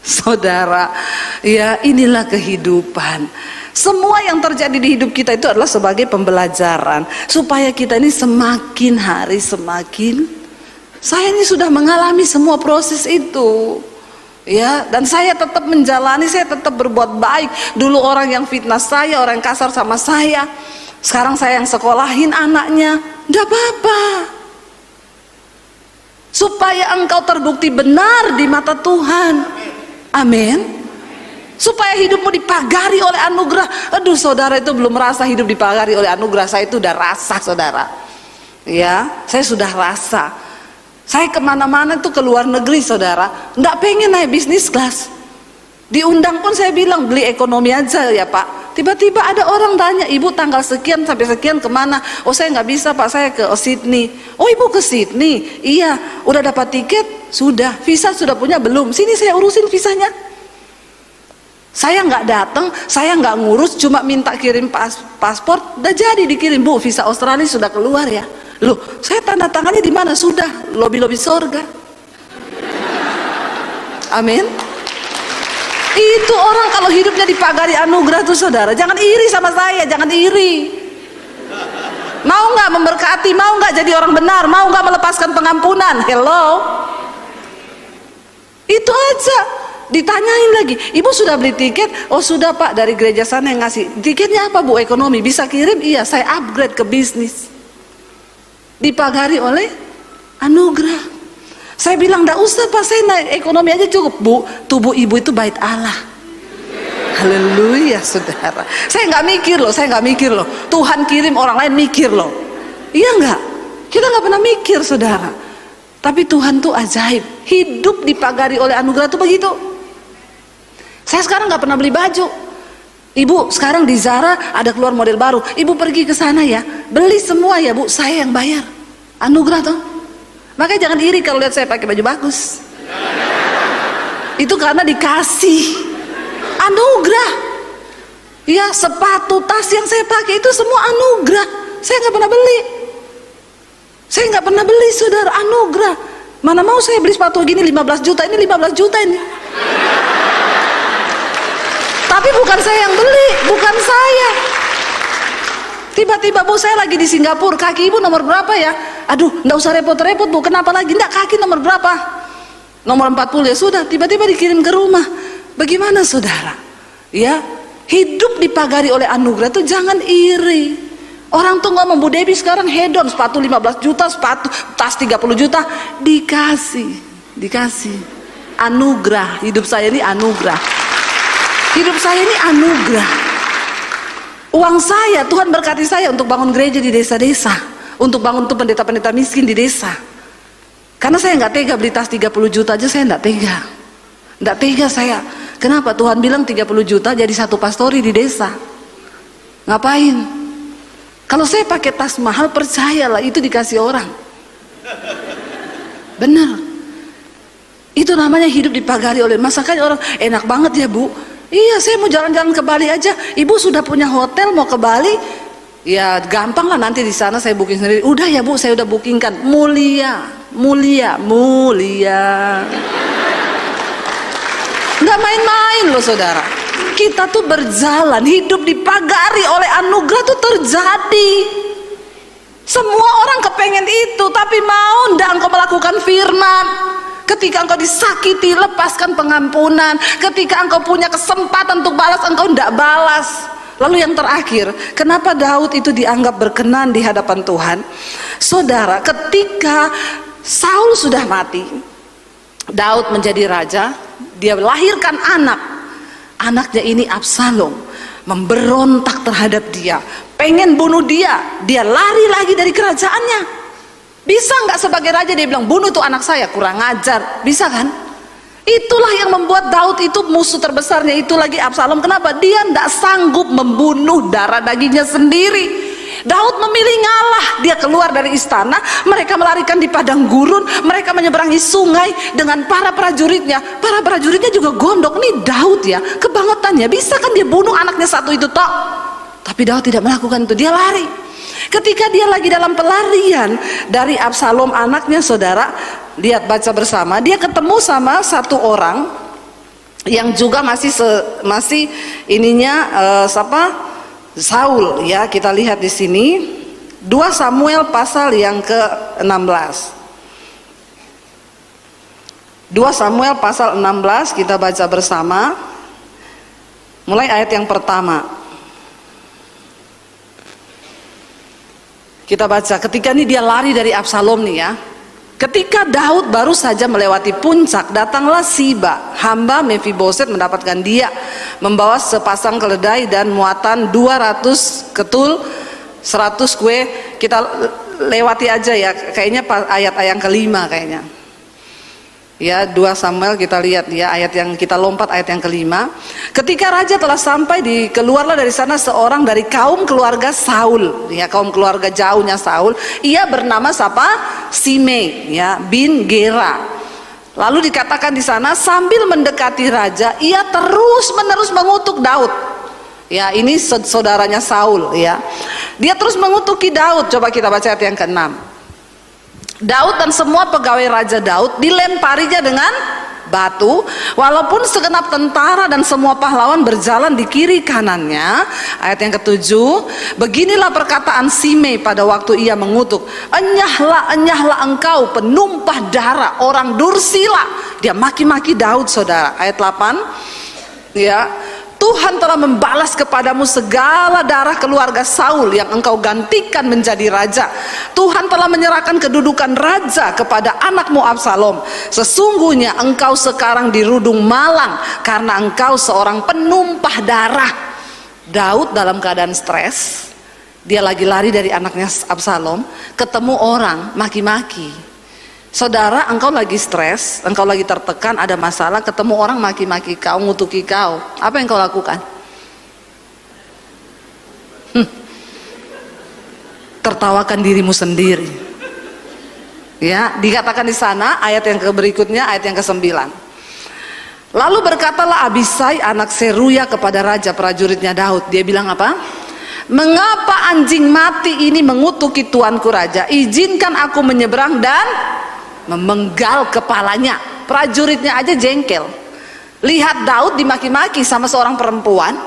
Saudara, ya inilah kehidupan. Semua yang terjadi di hidup kita itu adalah sebagai pembelajaran supaya kita ini semakin hari semakin. Saya ini sudah mengalami semua proses itu. Ya, dan saya tetap menjalani, saya tetap berbuat baik. Dulu orang yang fitnah saya, orang yang kasar sama saya, sekarang saya yang sekolahin anaknya. Tidak apa-apa. Supaya engkau terbukti benar di mata Tuhan. Amin. Supaya hidupmu dipagari oleh anugerah. Aduh saudara itu belum merasa hidup dipagari oleh anugerah. Saya itu udah rasa saudara. Ya, saya sudah rasa. Saya kemana-mana tuh ke luar negeri saudara, nggak pengen naik bisnis kelas. Diundang pun saya bilang beli ekonomi aja ya Pak. Tiba-tiba ada orang tanya, ibu tanggal sekian sampai sekian kemana? Oh saya nggak bisa Pak, saya ke Sydney. Oh ibu ke Sydney? Iya. Udah dapat tiket? Sudah. Visa sudah punya belum? Sini saya urusin visanya. Saya nggak datang, saya nggak ngurus, cuma minta kirim paspor, udah jadi dikirim bu. Visa Australia sudah keluar ya. Loh, saya tanda tangannya di mana? Sudah, lobi-lobi sorga. Amin. Itu orang kalau hidupnya dipagari anugerah tuh saudara, jangan iri sama saya, jangan iri. Mau nggak memberkati, mau nggak jadi orang benar, mau nggak melepaskan pengampunan? Hello. Itu aja. Ditanyain lagi, ibu sudah beli tiket? Oh sudah Pak, dari gereja sana yang ngasih. Tiketnya apa bu? Ekonomi. Bisa kirim? Iya, saya upgrade ke bisnis. Dipagari oleh anugerah. Saya bilang enggak usah Pak, saya naik ekonomi aja cukup bu. Tubuh ibu itu bait Allah. Haleluya saudara. Saya nggak mikir loh, Tuhan kirim orang lain mikir loh. Iya enggak? Kita nggak pernah mikir, saudara. Tapi Tuhan tuh ajaib. Hidup dipagari oleh anugerah tuh begitu. Saya sekarang nggak pernah beli baju. Ibu sekarang di Zara ada keluar model baru. Ibu pergi ke sana ya, beli semua ya Bu, saya yang bayar. Anugerah tuh. Makanya jangan iri kalau lihat saya pakai baju bagus. Itu karena dikasih anugerah. Ya, sepatu, tas yang saya pakai itu semua anugerah. Saya nggak pernah beli. Saya nggak pernah beli, saudara, anugerah. Mana mau saya beli sepatu gini 15 juta, ini 15 juta ini. Tapi bukan saya yang beli, bukan saya. Tiba-tiba Bu, saya lagi di Singapura, kaki Ibu nomor berapa ya? Aduh, nggak usah repot-repot Bu, kenapa lagi? Nggak, kaki nomor berapa? Nomor 40 ya sudah, tiba-tiba dikirim ke rumah. Bagaimana saudara? Ya, hidup dipagari oleh anugerah itu jangan iri. Orang tuh ngomong, Bu Debbie sekarang hedon, sepatu 15 juta, sepatu tas 30 juta, dikasih anugerah. Hidup saya ini anugerah. Hidup saya ini anugerah. Uang saya, Tuhan berkati saya untuk bangun gereja di desa-desa, untuk bangun tuh pendeta-pendeta miskin di desa. Karena saya nggak tega beli tas 30 juta aja, saya nggak tega saya. Kenapa? Tuhan bilang 30 juta jadi satu pastori di desa. Ngapain? Kalau saya pakai tas mahal, percayalah itu dikasih orang. Benar. Itu namanya hidup dipagari oleh, makanya orang enak banget ya Bu. Iya, saya mau jalan-jalan ke Bali aja. Ibu sudah punya hotel mau ke Bali? Ya gampang lah, nanti di sana saya booking sendiri. Udah ya Bu, saya udah bookingkan. Mulia. Nggak main-main loh saudara. Kita tuh berjalan, hidup dipagari oleh anugerah tuh terjadi. Semua orang kepengen itu, tapi mau ndak engkau melakukan firman? Ketika engkau disakiti, lepaskan pengampunan. Ketika engkau punya kesempatan untuk balas, engkau ndak balas. Lalu yang terakhir, kenapa Daud itu dianggap berkenan di hadapan Tuhan? Saudara, ketika Saul sudah mati, Daud menjadi raja, dia melahirkan anak. Anaknya ini Absalom, memberontak terhadap dia, pengen bunuh dia. Dia lari lagi dari kerajaannya. Bisa nggak sebagai raja dia bilang, bunuh tuh anak saya, kurang ajar. Bisa kan? Itulah yang membuat Daud itu musuh terbesarnya itu lagi Absalom. Kenapa? Dia nggak sanggup membunuh darah dagingnya sendiri. Daud memilih ngalah. Dia keluar dari istana, mereka melarikan di padang gurun, mereka menyeberangi sungai dengan para prajuritnya. Para prajuritnya juga gondok. Nih Daud ya, kebangetannya. Bisa kan dia bunuh anaknya satu itu tok? Tapi Daud tidak melakukan itu, dia lari. Ketika dia lagi dalam pelarian dari Absalom anaknya, saudara, lihat baca bersama, dia ketemu sama satu orang yang juga masih Saul ya. Kita lihat di sini 2 Samuel pasal yang ke-16. 2 Samuel pasal 16 kita baca bersama. Mulai ayat yang pertama. Kita baca, ketika ini dia lari dari Absalom nih ya. Ketika Daud baru saja melewati puncak, datanglah Siba, hamba Mefiboset mendapatkan dia, membawa sepasang keledai dan muatan 200 ketul, 100 kue. Kita lewati aja ya, kayaknya ayat yang kelima kayaknya. Ya, 2 Samuel kita lihat ya, ayat yang kita lompat ayat yang kelima. Ketika raja telah sampai, keluarlah dari sana seorang dari kaum keluarga Saul, ya, kaum keluarga jauhnya Saul. Ia bernama siapa? Simei, ya, bin Gera. Lalu dikatakan di sana, sambil mendekati raja, ia terus-menerus mengutuk Daud. Ya, ini saudaranya Saul, ya. Dia terus mengutuki Daud. Coba kita baca ayat yang ke-6. Daud dan semua pegawai Raja Daud dilemparinya dengan batu, walaupun segenap tentara dan semua pahlawan berjalan di kiri kanannya. Ayat yang ke-7, beginilah perkataan Simei pada waktu ia mengutuk, enyahlah engkau penumpah darah orang Dursila. Dia maki-maki Daud, saudara. Ayat 8, ya, Tuhan telah membalas kepadamu segala darah keluarga Saul yang engkau gantikan menjadi raja. Tuhan telah menyerahkan kedudukan raja kepada anakmu Absalom. Sesungguhnya engkau sekarang dirudung malang karena engkau seorang penumpah darah. Daud dalam keadaan stres, Dia lagi lari dari anaknya Absalom, ketemu orang maki-maki. Saudara, engkau lagi stres, engkau lagi tertekan, ada masalah, ketemu orang maki-maki kau, ngutuki kau, apa yang kau lakukan? Tertawakan dirimu sendiri. Ya, dikatakan di sana ayat yang berikutnya, ayat yang ke-9. Lalu berkatalah Abisai anak Seruya kepada raja prajuritnya Daud. Dia bilang apa? Mengapa anjing mati ini mengutuki tuanku raja? Izinkan aku menyeberang dan memenggal kepalanya. Prajuritnya aja jengkel. Lihat Daud dimaki-maki sama seorang perempuan.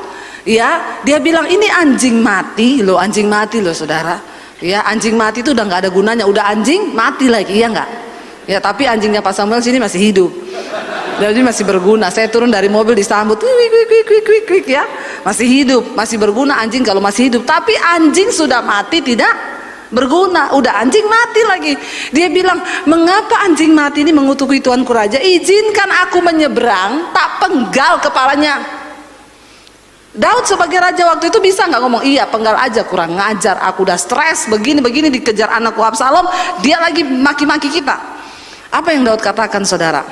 Ya, dia bilang ini anjing mati loh, saudara. Ya, anjing mati itu udah nggak ada gunanya, udah anjing mati lagi, ya nggak? Ya, tapi anjingnya Pak Samuel sini masih hidup. Jadi masih berguna. Saya turun dari mobil disambut, wik, ya, masih hidup, masih berguna anjing kalau masih hidup. Tapi anjing sudah mati tidak berguna, udah anjing mati lagi. Dia bilang, mengapa anjing mati ini mengutuki tuanku raja? Izinkan aku menyeberang, tak penggal kepalanya. Daud sebagai raja waktu itu bisa nggak ngomong, iya penggal aja, kurang ngajar, aku udah stres begini dikejar anakku Absalom, dia lagi maki-maki kita. Apa yang Daud katakan, saudara?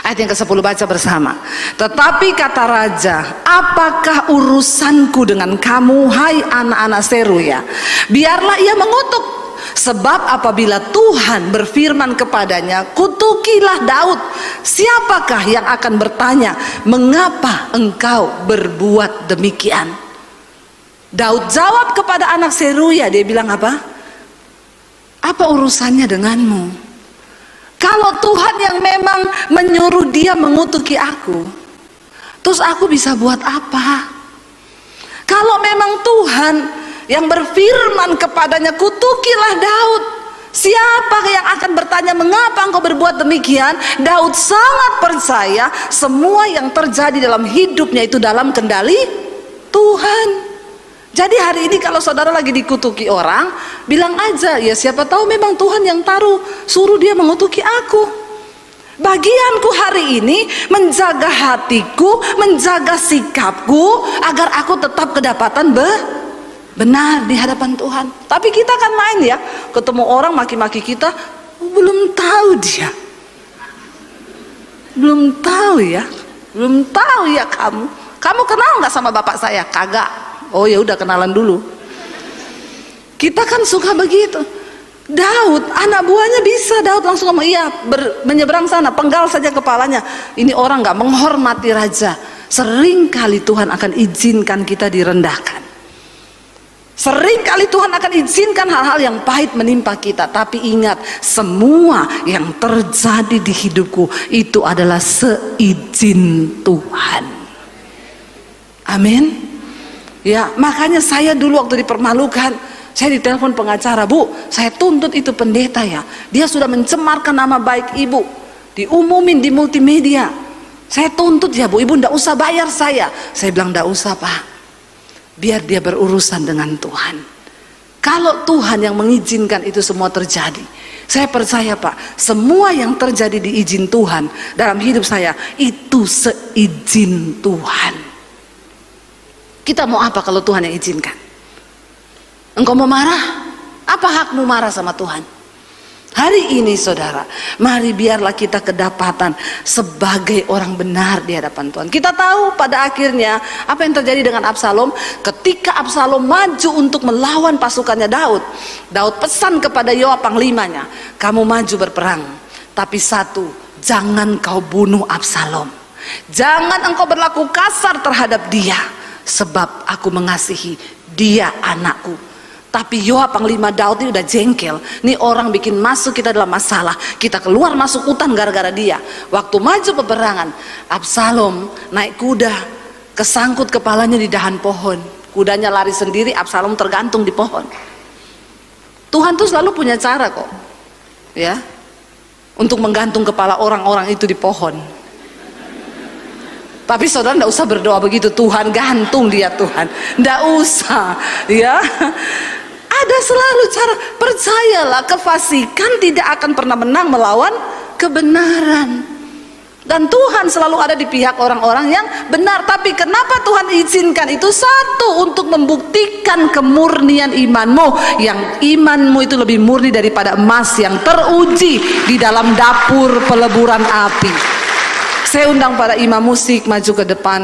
Ayat yang ke-10 baca bersama. Tetapi kata raja, apakah urusanku dengan kamu, hai anak-anak Seruya? Biarlah ia mengutuk. Sebab apabila Tuhan berfirman kepadanya, kutukilah Daud, siapakah yang akan bertanya, mengapa engkau berbuat demikian? Daud jawab kepada anak Seruya, dia bilang apa? Apa urusannya denganmu? Kalau Tuhan yang memang menyuruh dia mengutuki aku, terus aku bisa buat apa? Kalau memang Tuhan yang berfirman kepadanya, kutukilah Daud, siapa yang akan bertanya, mengapa engkau berbuat demikian? Daud sangat percaya semua yang terjadi dalam hidupnya itu dalam kendali Tuhan. Jadi hari ini kalau saudara lagi dikutuki orang, bilang aja, ya siapa tahu memang Tuhan yang suruh dia mengutuki aku. Bagianku hari ini menjaga hatiku, menjaga sikapku, agar aku tetap kedapatan benar di hadapan Tuhan. Tapi kita kan main ya, ketemu orang maki-maki kita, belum tahu dia, belum tahu ya kamu kenal nggak sama bapak saya? Kagak. Oh ya udah, kenalan dulu. Kita kan suka begitu. Daud, anak buahnya bisa, Daud langsung ngomong, iya menyeberang sana, penggal saja kepalanya. Ini orang nggak menghormati raja. Seringkali Tuhan akan izinkan kita direndahkan. Seringkali Tuhan akan izinkan hal-hal yang pahit menimpa kita. Tapi ingat, semua yang terjadi di hidupku itu adalah seizin Tuhan. Amin. Ya, makanya saya dulu waktu dipermalukan, saya ditelepon pengacara, Bu, saya tuntut itu pendeta ya, dia sudah mencemarkan nama baik ibu, diumumin di multimedia, saya tuntut ya Bu, ibu ndak usah bayar saya. Saya bilang ndak usah Pak, biar dia berurusan dengan Tuhan. Kalau Tuhan yang mengizinkan itu semua terjadi, saya percaya Pak, semua yang terjadi di izin Tuhan dalam hidup saya itu seizin Tuhan. Kita mau apa kalau Tuhan yang izinkan? Engkau mau marah? Apa hakmu marah sama Tuhan? Hari ini saudara, mari biarlah kita kedapatan sebagai orang benar di hadapan Tuhan. Kita tahu pada akhirnya apa yang terjadi dengan Absalom. Ketika Absalom maju untuk melawan pasukannya Daud, Daud pesan kepada Yoab panglimanya, kamu maju berperang, tapi satu, jangan kau bunuh Absalom, jangan engkau berlaku kasar terhadap dia, sebab aku mengasihi dia anakku. Tapi Yoab panglima Daud ini udah jengkel, nih orang bikin masuk kita dalam masalah, kita keluar masuk hutan gara-gara dia. Waktu maju peperangan, Absalom naik kuda, kesangkut kepalanya di dahan pohon, kudanya lari sendiri, Absalom tergantung di pohon. Tuhan tuh selalu punya cara kok, ya, untuk menggantung kepala orang-orang itu di pohon. Tapi saudara tidak usah berdoa begitu, Tuhan gantung dia Tuhan, tidak usah ya. Ada selalu cara, percayalah, kefasikan tidak akan pernah menang melawan kebenaran. Dan Tuhan selalu ada di pihak orang-orang yang benar. Tapi kenapa Tuhan izinkan itu? Satu, untuk membuktikan kemurnian imanmu. Yang imanmu itu lebih murni daripada emas yang teruji di dalam dapur peleburan api. Saya undang para imam musik maju ke depan.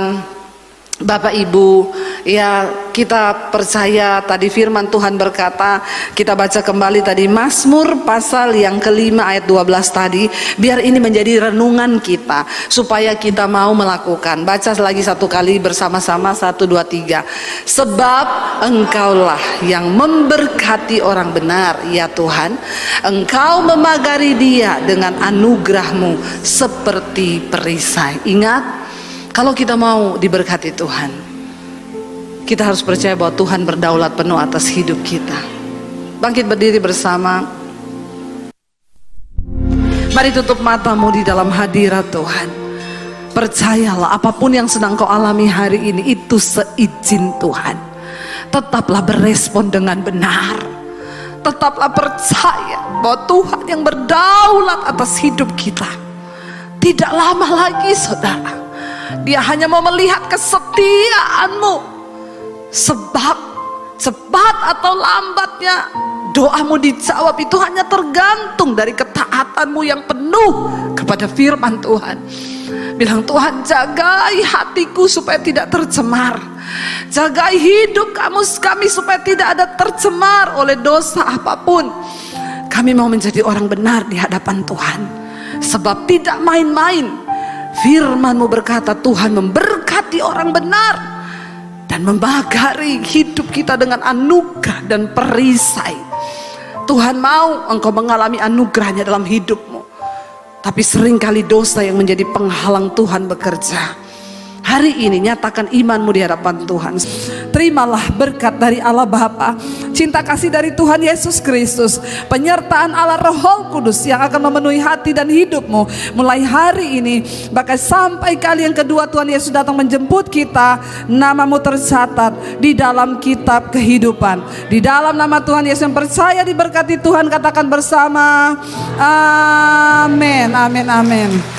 Bapak Ibu, ya kita percaya tadi firman Tuhan berkata, kita baca kembali tadi Mazmur pasal yang kelima ayat 12 tadi, biar ini menjadi renungan kita supaya kita mau melakukan. Baca lagi satu kali bersama-sama, 1, 2, 3. Sebab Engkaulah yang memberkati orang benar, ya Tuhan, Engkau memagari dia dengan anugerah-Mu seperti perisai. Ingat, kalau kita mau diberkati Tuhan, kita harus percaya bahwa Tuhan berdaulat penuh atas hidup kita. Bangkit berdiri bersama. Mari tutup matamu di dalam hadirat Tuhan. Percayalah apapun yang sedang kau alami hari ini itu seizin Tuhan. Tetaplah berespon dengan benar. Tetaplah percaya bahwa Tuhan yang berdaulat atas hidup kita. Tidak lama lagi saudara, Dia hanya mau melihat kesetiaanmu. Sebab cepat atau lambatnya doamu dijawab itu hanya tergantung dari ketaatanmu yang penuh kepada firman Tuhan. Bilang, Tuhan, jagai hatiku supaya tidak tercemar. Jagai hidup kami supaya tidak ada tercemar oleh dosa apapun. Kami mau menjadi orang benar di hadapan Tuhan. Sebab tidak main-main. Firman-Mu berkata Tuhan memberkati orang benar dan membagari hidup kita dengan anugerah dan perisai. Tuhan mau engkau mengalami anugerahnya dalam hidupmu. Tapi seringkali dosa yang menjadi penghalang Tuhan bekerja. Hari ini nyatakan imanmu di hadapan Tuhan. Terimalah berkat dari Allah Bapa, cinta kasih dari Tuhan Yesus Kristus, penyertaan Allah Roh Kudus yang akan memenuhi hati dan hidupmu mulai hari ini, bahkan sampai kali yang kedua Tuhan Yesus datang menjemput kita. Namamu tercatat di dalam kitab kehidupan. Di dalam nama Tuhan Yesus yang percaya diberkati Tuhan, katakan bersama, amin, amin, amin.